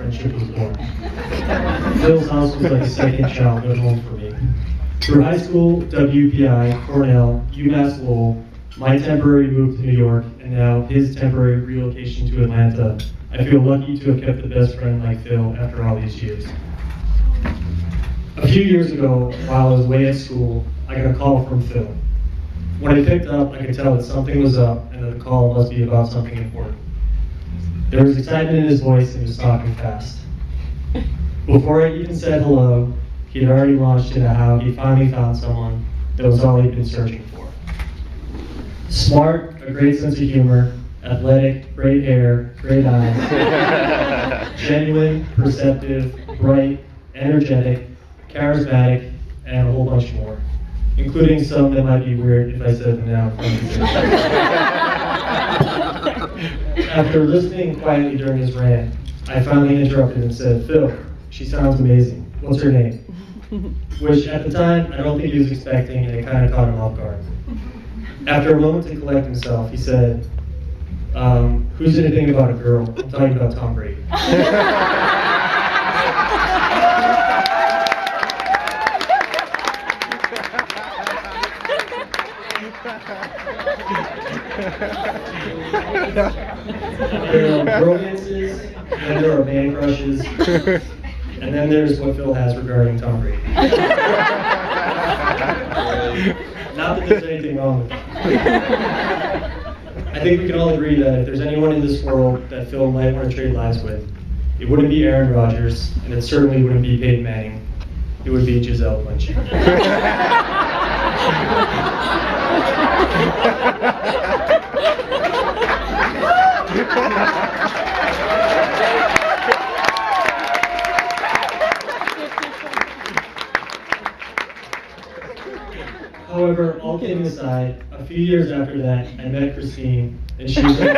friendship was born. Phil's house was like a second childhood home for me. Through high school, WPI, Cornell, UMass Lowell, my temporary move to New York, and now his temporary relocation to Atlanta, I feel lucky to have kept a best friend like Phil after all these years. A few years ago, while I was away at school, I got a call from Phil. When I picked up, I could tell that something was up and that the call must be about something important. There was excitement in his voice and he was talking fast. Before I even said hello, he had already launched into how he finally found someone that was all he'd been searching for. Smart, a great sense of humor, athletic, great hair, great eyes, genuine, perceptive, bright, energetic, charismatic, and a whole bunch more, including some that might be weird if I said them now. After listening quietly during his rant, I finally interrupted and said, "Phil, she sounds amazing. What's her name?" Which at the time, I don't think he was expecting, and it kind of caught him off guard. After a moment to collect himself, he said, "Who's anything about a girl? I'm talking about Tom Brady." There are romances, then there are man crushes, and then there's what Phil has regarding Tom Brady. Not that there's anything wrong with that. I think we can all agree that if there's anyone in this world that Phil might want to trade lives with, it wouldn't be Aaron Rodgers, and it certainly wouldn't be Peyton Manning. It would be Gisele Bündchen. However, all kidding aside, a few years after that, I met Christine, and she was like,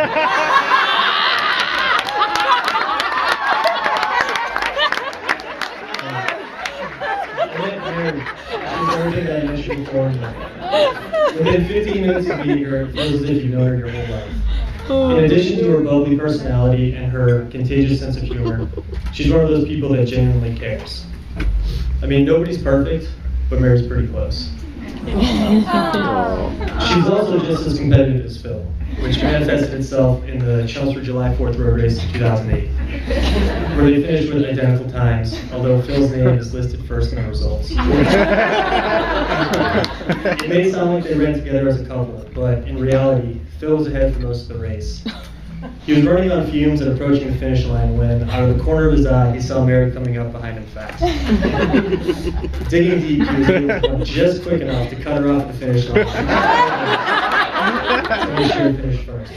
everything that I mentioned before. Within 15 minutes of meeting her, it feels as if you've known her your whole life. In addition to her bubbly personality and her contagious sense of humor, she's one of those people that genuinely cares. I mean, nobody's perfect, but Mary's pretty close. She's also just as competitive as Phil, which manifested itself in the Chelmsford July 4th road race in 2008, where they finished with identical times, although Phil's name is listed first in the results. It may sound like they ran together as a couple, but in reality, Phil was ahead for most of the race. He was running on fumes and approaching the finish line when, out of the corner of his eye, he saw Mary coming up behind him fast. Digging deep, he was able to run just quick enough to cut her off at the finish line. To make sure he finished first.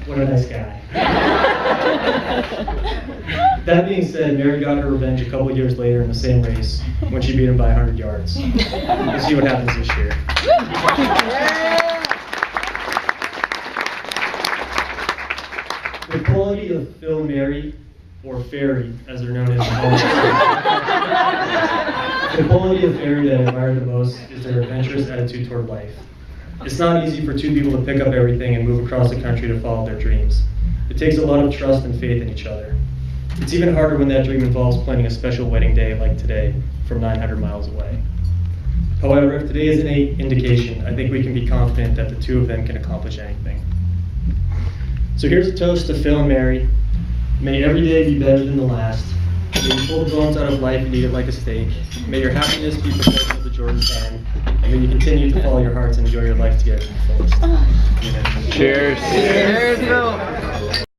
What a nice guy. That being said, Mary got her revenge a couple years later in the same race when she beat him by 100 yards. We'll see what happens this year. The quality of Phil and Mary, or Fairy, as they're known as the quality of Fairy that I admire the most is their adventurous attitude toward life. It's not easy for two people to pick up everything and move across the country to follow their dreams. It takes a lot of trust and faith in each other. It's even harder when that dream involves planning a special wedding day like today from 900 miles away. However, if today is any indication, I think we can be confident that the two of them can accomplish anything. So here's a toast to Phil and Mary. May every day be better than the last. May you pull the bones out of life and eat it like a steak. May your happiness be proportional to Jordan's hand. And may you continue to follow your hearts and enjoy your life together to the fullest. Amen. Cheers. Cheers.